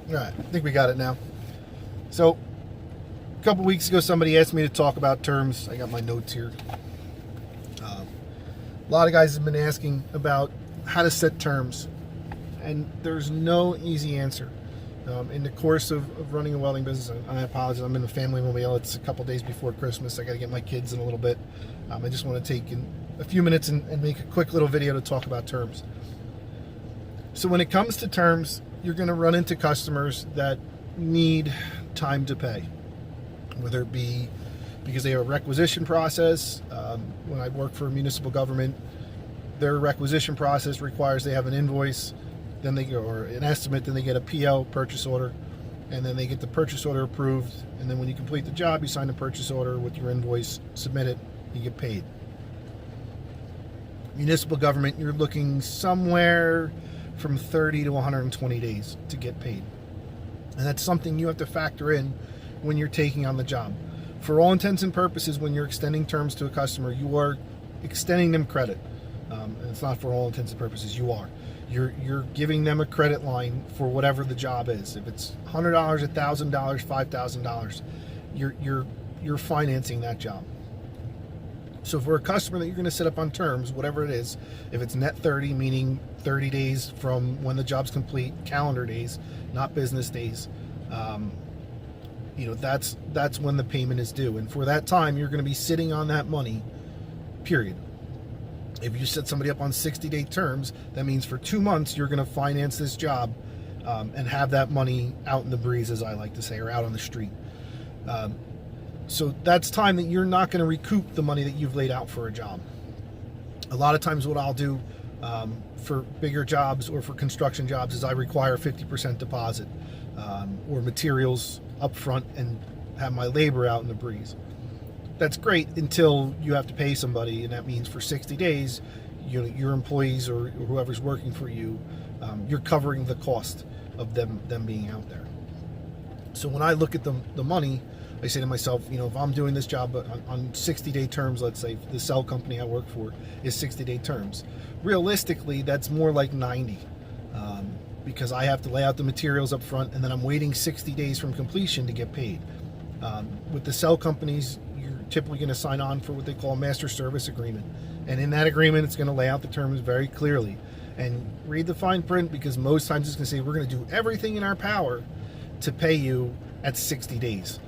All right, I think we got it now. So, a couple weeks ago, somebody asked me to talk about terms. I got my notes here. A lot of guys have been asking about how to set terms, and there's no easy answer. In the course of running a welding business, I apologize, I'm in the family mobile. It's a couple days before Christmas. I got to get my kids in a little bit. I just want to take a few minutes and make a quick little video to talk about terms. So when it comes to terms, you're going to run into customers that need time to pay, whether it be because they have a requisition process. When I work for a municipal government, their requisition process requires they have an invoice, then they go, or an estimate, then they get a PO, purchase order, and then they get the purchase order approved, and then when you complete the job, you sign the purchase order with your invoice, submit it, you get paid. Municipal government, you're looking somewhere from 30 to 120 days to get paid. And that's something you have to factor in when you're taking on the job. For all intents and purposes, when you're extending terms to a customer, you are extending them credit. And it's not for all intents and purposes, you are. You're giving them a credit line for whatever the job is. If it's $100, $1,000, $5,000, you're financing that job. So for a customer that you're going to set up on terms, whatever it is, if it's net 30, meaning 30 days from when the job's complete, calendar days, not business days, that's when the payment is due. And for that time, you're going to be sitting on that money, period. If you set somebody up on 60-day terms, that means for 2 months, you're going to finance this job and have that money out in the breeze, as I like to say, or out on the street. So that's time that you're not going to recoup the money that you've laid out for a job. A lot of times what I'll do for bigger jobs or for construction jobs is I require 50% deposit or materials up front and have my labor out in the breeze. That's great until you have to pay somebody, and that means for 60 days, your employees or whoever's working for you, you're covering the cost of them being out there. So when I look at the money, I say to myself, if I'm doing this job on 60-day terms, let's say the cell company I work for is 60-day terms. Realistically, that's more like 90 because I have to lay out the materials up front, and then I'm waiting 60 days from completion to get paid. With the cell companies, you're typically going to sign on for what they call a master service agreement. And in that agreement, it's going to lay out the terms very clearly. And read the fine print, because most times it's going to say, we're going to do everything in our power to pay you at 60 days.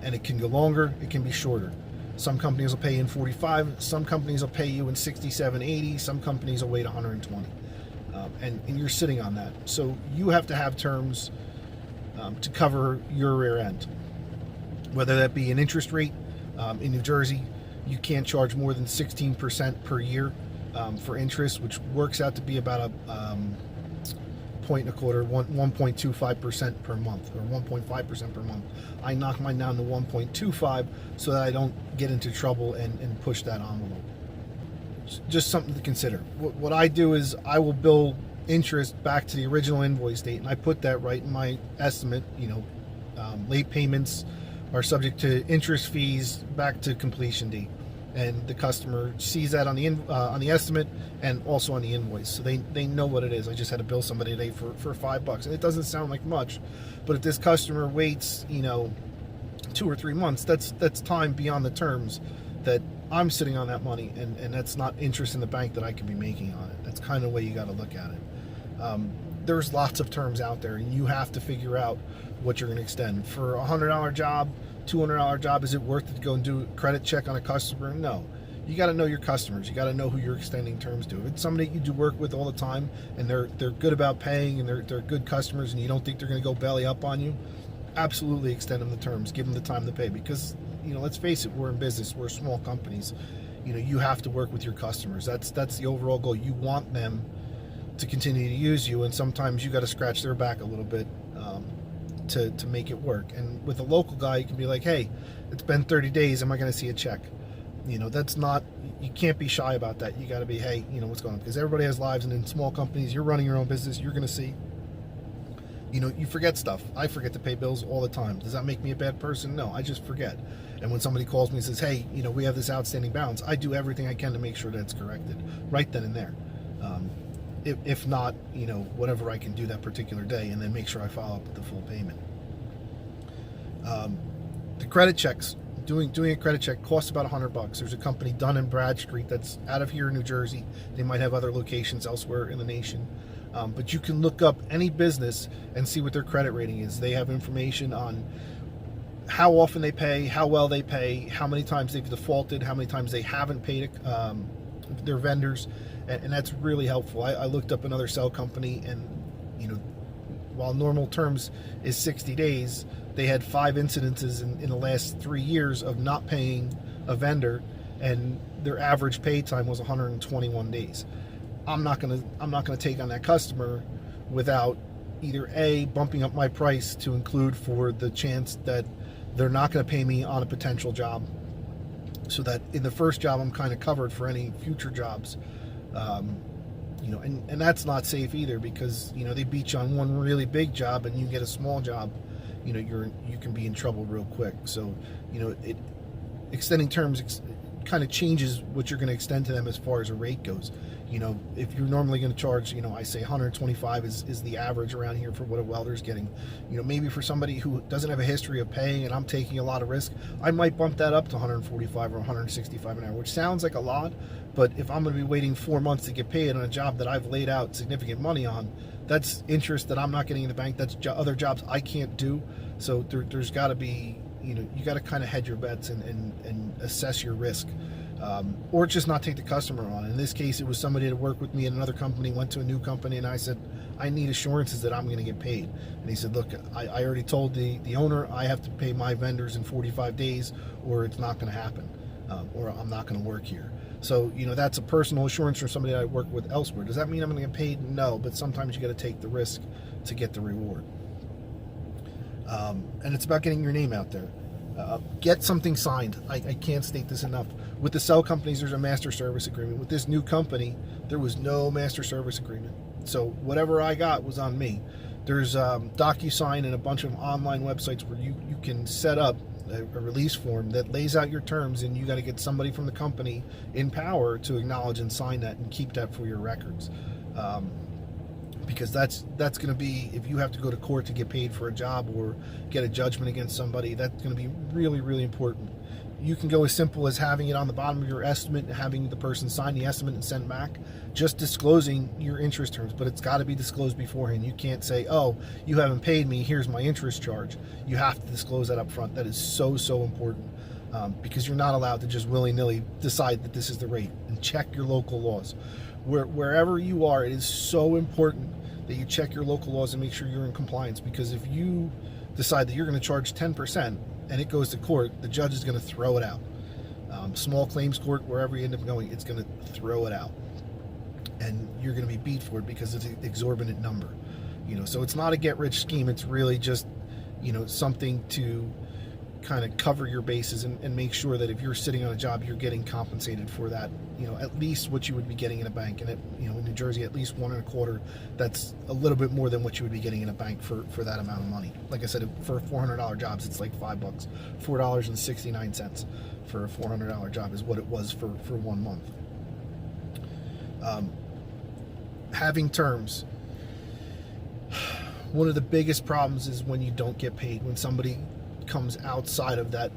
And it can go longer, it can be shorter. Some companies will pay you in 45, some companies will pay you in 67, 80, some companies will wait 120. And you're sitting on that. So you have to have terms to cover your rear end. Whether that be an interest rate, in New Jersey, you can't charge more than 16% per year for interest, which works out to be about a 1.25% per month, or 1.5% per month. I knock mine down to 1.25 so that I don't get into trouble and push that envelope. Just something to consider. What I do is I will bill interest back to the original invoice date, and I put that right in my estimate. Late payments are subject to interest fees back to completion date, and the customer sees that on the estimate and also on the invoice, so they know what it is. I just had to bill somebody today for $5, and it doesn't sound like much, but if this customer waits 2 or 3 months, that's time beyond the terms that I'm sitting on that money, and that's not interest in the bank that I could be making on it. That's kind of the way you got to look at it. There's lots of terms out there, and you have to figure out what you're going to extend. For a $100 job, $200 job, is it worth it to go and do a credit check on a customer? No. You got to know your customers. You got to know who you're extending terms to. If it's somebody you do work with all the time, and they're good about paying, and they're good customers, and you don't think they're going to go belly up on you, absolutely extend them the terms. Give them the time to pay, because let's face it, we're in business. We're small companies. You have to work with your customers. That's the overall goal. You want them to continue to use you, and sometimes you got to scratch their back a little bit to make it work. And with a local guy, you can be like, hey, it's been 30 days, am I going to see a check? That's not, you can't be shy about that. You got to be, hey, what's going on? Because everybody has lives, and in small companies, you're running your own business, you're going to see, you forget stuff. I forget to pay bills all the time. Does that make me a bad person? No, I just forget. And when somebody calls me and says, hey, we have this outstanding balance, I do everything I can to make sure that it's corrected right then and there. if not, whatever I can do that particular day, and then make sure I follow up with the full payment. The credit checks, doing a credit check costs about $100. There's a company, Dun & Bradstreet, that's out of here in New Jersey. They might have other locations elsewhere in the nation. But you can look up any business and see what their credit rating is. They have information on how often they pay, how well they pay, how many times they've defaulted, how many times they haven't paid their vendors, and that's really helpful. I looked up another cell company, and while normal terms is 60 days, they had 5 incidences in the last 3 years of not paying a vendor, and their average pay time was 121 days. I'm not gonna take on that customer without either A, bumping up my price to include for the chance that they're not going to pay me on a potential job, so that in the first job I'm kind of covered for any future jobs. And that's not safe either, because they beat you on one really big job and you get a small job, you can be in trouble real quick. So extending terms kind of changes what you're going to extend to them as far as a rate goes. If you're normally going to charge, I say 125 is the average around here for what a welder's getting. Maybe for somebody who doesn't have a history of paying and I'm taking a lot of risk, I might bump that up to 145 or 165 an hour, which sounds like a lot, but if I'm going to be waiting 4 months to get paid on a job that I've laid out significant money on, that's interest that I'm not getting in the bank. That's other jobs I can't do. So there's got to be, you got to kind of hedge your bets and assess your risk. Or just not take the customer on. In this case, it was somebody that worked with me in another company, went to a new company, and I said, I need assurances that I'm going to get paid. And he said, look, I already told the owner I have to pay my vendors in 45 days or it's not going to happen, or I'm not going to work here. So, that's a personal assurance from somebody that I work with elsewhere. Does that mean I'm going to get paid? No, but sometimes you got to take the risk to get the reward. And it's about getting your name out there. Get something signed. I can't state this enough. With the cell companies, there's a master service agreement. With this new company, there was no master service agreement. So whatever I got was on me. There's DocuSign and a bunch of online websites where you can set up a release form that lays out your terms, and you got to get somebody from the company in power to acknowledge and sign that and keep that for your records. Because that's going to be, if you have to go to court to get paid for a job or get a judgment against somebody, that's going to be really, really important. You can go as simple as having it on the bottom of your estimate and having the person sign the estimate and send back, just disclosing your interest terms, but it's got to be disclosed beforehand. You can't say, oh, you haven't paid me, here's my interest charge. You have to disclose that up front. That is so, so important, because you're not allowed to just willy-nilly decide that this is the rate. And check your local laws. Wherever you are, it is so important that you check your local laws and make sure you're in compliance, because if you decide that you're going to charge 10% and it goes to court, the judge is going to throw it out. Small claims court, wherever you end up going, it's going to throw it out, and you're going to be beat for it because it's an exorbitant number. So it's not a get-rich scheme. It's really just something to kind of cover your bases and make sure that if you're sitting on a job, you're getting compensated for that, at least what you would be getting in a bank. And in New Jersey, at least 1.25. That's a little bit more than what you would be getting in a bank for that amount of money. Like I said, for $400 jobs, it's like $5, $4.69 for a $400 job is what it was for 1 month. Having terms. One of the biggest problems is when you don't get paid, when somebody comes outside of that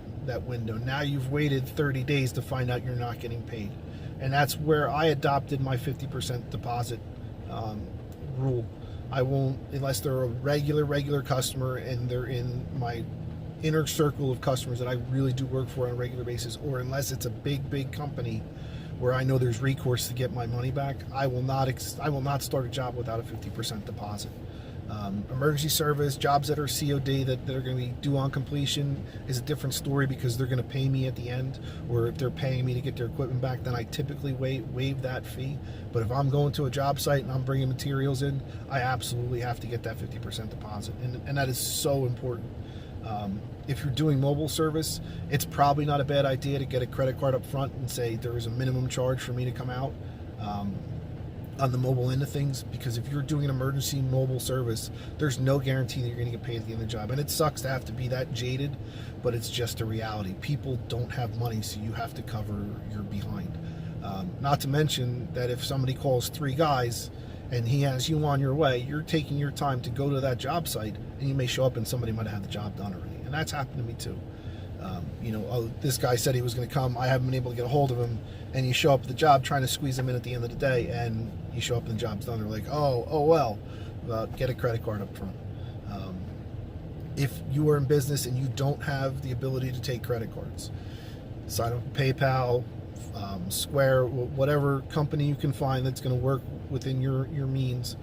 window. Now you've waited 30 days to find out you're not getting paid. And that's where I adopted my 50% deposit rule. I won't, unless they're a regular customer and they're in my inner circle of customers that I really do work for on a regular basis, or unless it's a big company where I know there's recourse to get my money back, I will not start a job without a 50% deposit. Emergency service, jobs that are COD that are going to be due on completion is a different story, because they're going to pay me at the end, or if they're paying me to get their equipment back, then I typically waive that fee. But if I'm going to a job site and I'm bringing materials in, I absolutely have to get that 50% deposit, and that is so important. If you're doing mobile service, it's probably not a bad idea to get a credit card up front and say there is a minimum charge for me to come out on the mobile end of things, because if you're doing an emergency mobile service, there's no guarantee that you're going to get paid at the end of the job. And it sucks to have to be that jaded, but it's just a reality. People don't have money, so you have to cover your behind. Not to mention that if somebody calls 3 guys and he has you on your way, you're taking your time to go to that job site, and you may show up and somebody might have had the job done already. And that's happened to me too. This guy said he was going to come, I haven't been able to get a hold of him, and you show up at the job trying to squeeze him in at the end of the day, and you show up and the job's done. They're like, well, get a credit card up front. If you are in business and you don't have the ability to take credit cards, sign up with PayPal, Square, whatever company you can find that's going to work within your means,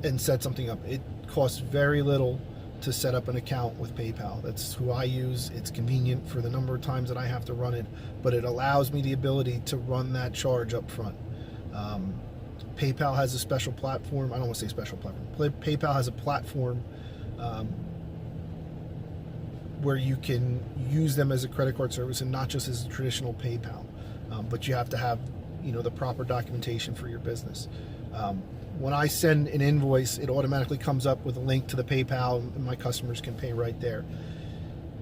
and set something up. It costs very little to set up an account with PayPal. That's who I use. It's convenient for the number of times that I have to run it, but it allows me the ability to run that charge up front. PayPal has a special platform. I don't want to say special platform. PayPal has a platform where you can use them as a credit card service and not just as a traditional PayPal. But you have to have, the proper documentation for your business. When I send an invoice, it automatically comes up with a link to the PayPal, and my customers can pay right there.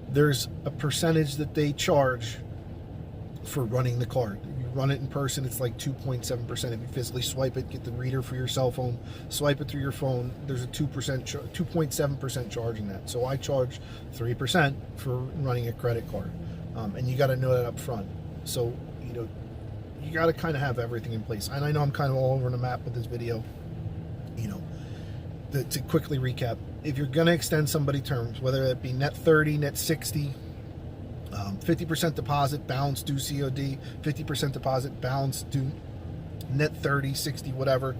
There's a percentage that they charge for running the card. If you run it in person, it's like 2.7%. If you physically swipe it, get the reader for your cell phone, swipe it through your phone, there's a 2.7% charge in that. So I charge 3% for running a credit card. And you got to know that up front. So, you got to kind of have everything in place. And I know I'm kind of all over the map with this video. To quickly recap, if you're going to extend somebody terms, whether it be net 30, net 60, 50% deposit, balance due COD, 50% deposit, balance due net 30, 60, whatever,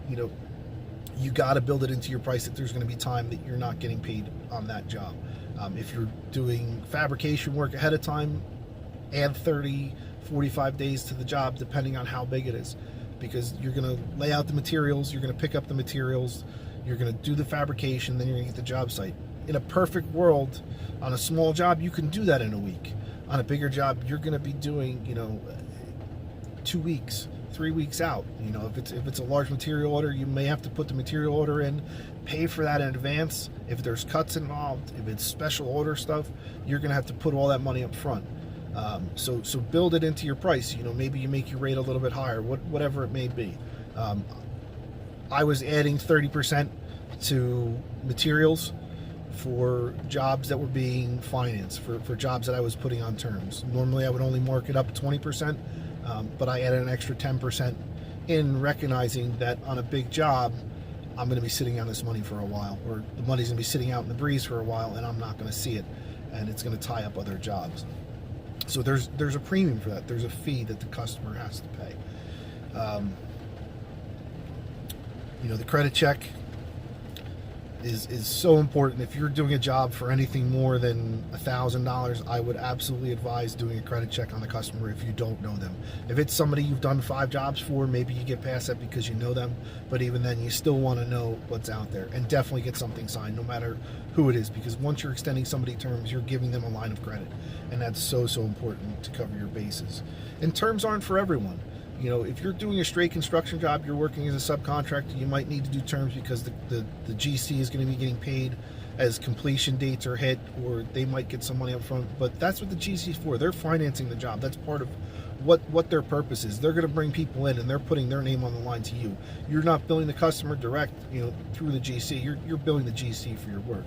you got to build it into your price that there's going to be time that you're not getting paid on that job. If you're doing fabrication work ahead of time, add 30, 45 days to the job, depending on how big it is, because you're going to lay out the materials, you're going to pick up the materials, you're going to do the fabrication, then you're going to get the job site. In a perfect world, on a small job, you can do that in a week. On a bigger job, you're going to be doing, 2 weeks, 3 weeks out. If it's a large material order, you may have to put the material order in, pay for that in advance. If there's cuts involved, if it's special order stuff, you're going to have to put all that money up front. So build it into your price. Maybe you make your rate a little bit higher, whatever it may be. I was adding 30% to materials for jobs that were being financed, for jobs that I was putting on terms. Normally I would only mark it up 20%, but I added an extra 10% in recognizing that on a big job, I'm going to be sitting on this money for a while, or the money's going to be sitting out in the breeze for a while, and I'm not going to see it, and it's going to tie up other jobs. So there's a premium for that. There's a fee that the customer has to pay. The credit check is so important. If you're doing a job for anything more than $1,000, I would absolutely advise doing a credit check on the customer if you don't know them. If it's somebody you've done 5 jobs for, maybe you get past that because you know them, but even then you still want to know what's out there, and definitely get something signed no matter who it is, because once you're extending somebody terms, you're giving them a line of credit, and that's so important to cover your bases. And terms aren't for everyone. If you're doing a straight construction job, you're working as a subcontractor, you might need to do terms because the GC is going to be getting paid as completion dates are hit, or they might get some money up front. But that's what the GC is for. They're financing the job. That's part of what their purpose is. They're going to bring people in, and they're putting their name on the line to you. You're not billing the customer direct, through the GC. You're billing the GC for your work.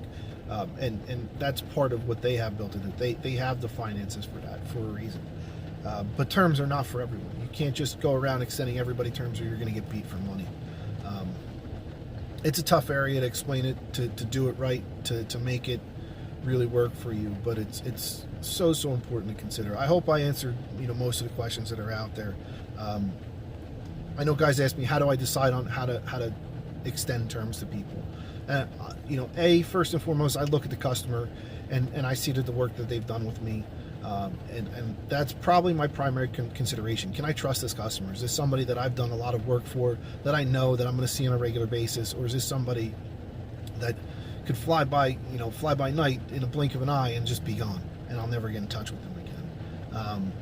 And that's part of what they have built in it. They have the finances for that for a reason. But terms are not for everyone. You can't just go around extending everybody terms, or you're going to get beat for money. It's a tough area to explain it, to do it right, to make it really work for you. But it's so important to consider. I hope I answered most of the questions that are out there. I know guys ask me, how do I decide on how to extend terms to people? First and foremost, I look at the customer and I see the work that they've done with me. And that's probably my primary consideration. Can I trust this customer? Is this somebody that I've done a lot of work for, that I know that I'm going to see on a regular basis? Or is this somebody that could fly by night in a blink of an eye and just be gone, and I'll never get in touch with them again?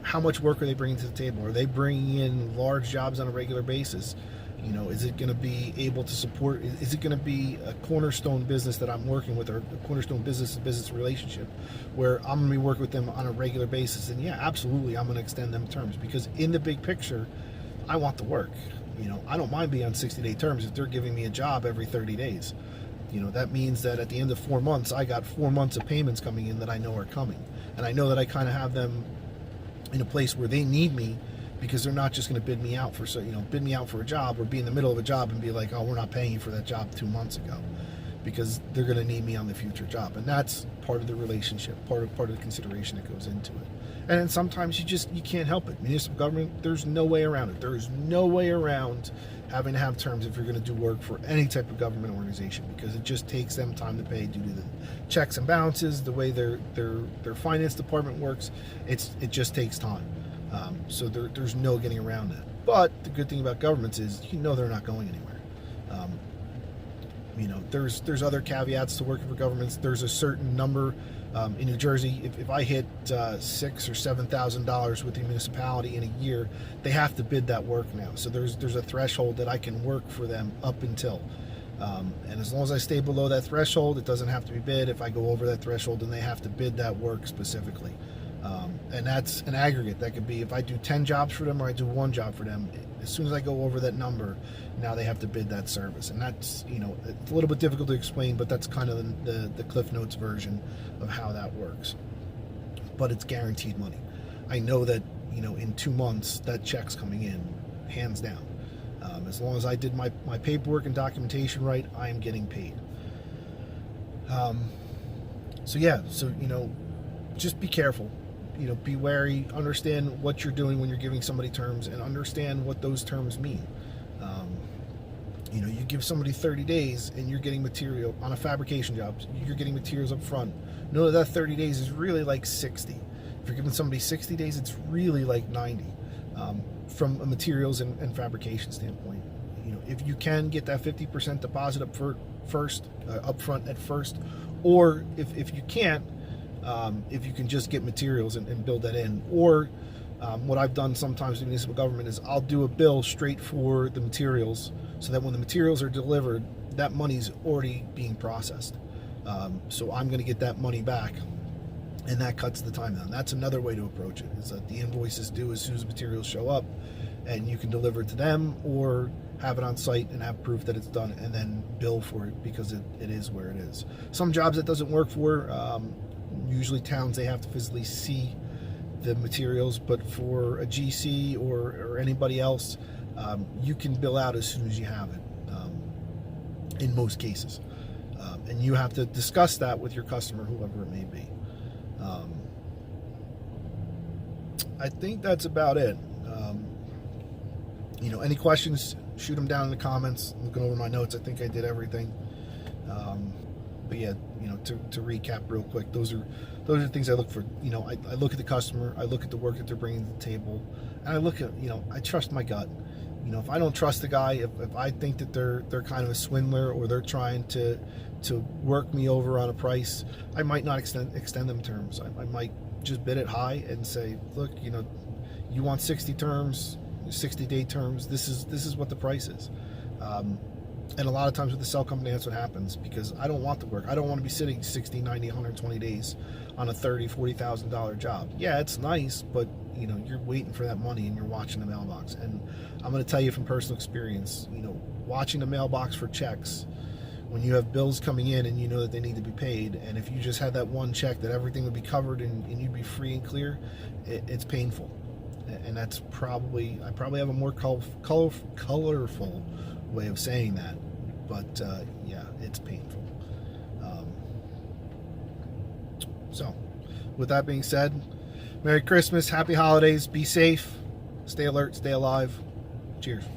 How much work are they bringing to the table? Are they bringing in large jobs on a regular basis? Is it going to be able to support, is it going to be a cornerstone business that I'm working with, or a cornerstone business relationship where I'm going to be working with them on a regular basis? And yeah, absolutely, I'm going to extend them terms, because in the big picture, I want the work. I don't mind being on 60-day terms if they're giving me a job every 30 days. That means that at the end of 4 months, I got 4 months of payments coming in that I know are coming. And I know that I kind of have them in a place where they need me, because they're not just going to bid me out for a job, or be in the middle of a job and be like, oh, we're not paying you for that job 2 months ago, because they're going to need me on the future job. And that's part of the relationship, part of the consideration that goes into it. And then sometimes you can't help it. Municipal government, there's no way around it. There is no way around having to have terms if you're going to do work for any type of government organization, because it just takes them time to pay due to the checks and balances, the way their finance department works. It just takes time. So there's no getting around that. But the good thing about governments is they're not going anywhere. There's other caveats to working for governments. There's a certain number. In New Jersey, if I hit $6,000 or $7,000 with the municipality in a year, they have to bid that work now. So there's a threshold that I can work for them up until. And as long as I stay below that threshold, it doesn't have to be bid. If I go over that threshold, then they have to bid that work specifically. And that's an aggregate. That could be if I do 10 jobs for them or I do 1 job for them. As soon as I go over that number, now they have to bid that service. And that's, it's a little bit difficult to explain, but that's kind of the Cliff Notes version of how that works. But it's guaranteed money. I know that, in 2 months, that check's coming in, hands down. As long as I did my paperwork and documentation right, I am getting paid. Just be careful. Be wary, understand what you're doing when you're giving somebody terms, and understand what those terms mean. You give somebody 30 days and you're getting material on a fabrication job, you're getting materials up front. Know that 30 days is really like 60. If you're giving somebody 60 days, it's really like 90 from a materials and fabrication standpoint. If you can get that 50% deposit up front at first, or if you can't, if you can just get materials and build that in. Or what I've done sometimes in municipal government is I'll do a bill straight for the materials, so that when the materials are delivered, that money's already being processed. So I'm going to get that money back, and that cuts the time down. That's another way to approach it, is that the invoice is due as soon as materials show up, and you can deliver it to them, or have it on site and have proof that it's done, and then bill for it, because it is where it is. Some jobs it doesn't work for. Usually towns, they have to physically see the materials, but for a GC or anybody else, you can bill out as soon as you have it, in most cases. And you have to discuss that with your customer, whoever it may be. I think that's about it. Any questions, shoot them down in the comments. Looking over my notes, I think I did everything. But yeah, to recap real quick, those are the things I look for. I look at the customer, I look at the work that they're bringing to the table, and I look at, I trust my gut. If I don't trust the guy, if I think that they're kind of a swindler, or they're trying to work me over on a price, I might not extend them terms. I might just bid it high and say, look, you want 60 terms, 60-day terms. This is what the price is. And a lot of times with the cell company, that's what happens, because I don't want the work. I don't want to be sitting 60, 90, 120 days on a $30,000, $40,000 job. Yeah, it's nice, but you're waiting for that money and you're watching the mailbox. And I'm going to tell you from personal experience, watching the mailbox for checks, when you have bills coming in and you know that they need to be paid, and if you just had that one check that everything would be covered and you'd be free and clear, it's painful. And I probably have a more colorful way of saying that, but yeah, it's painful. So with that being said, Merry Christmas, Happy Holidays, be safe, stay alert, stay alive. Cheers.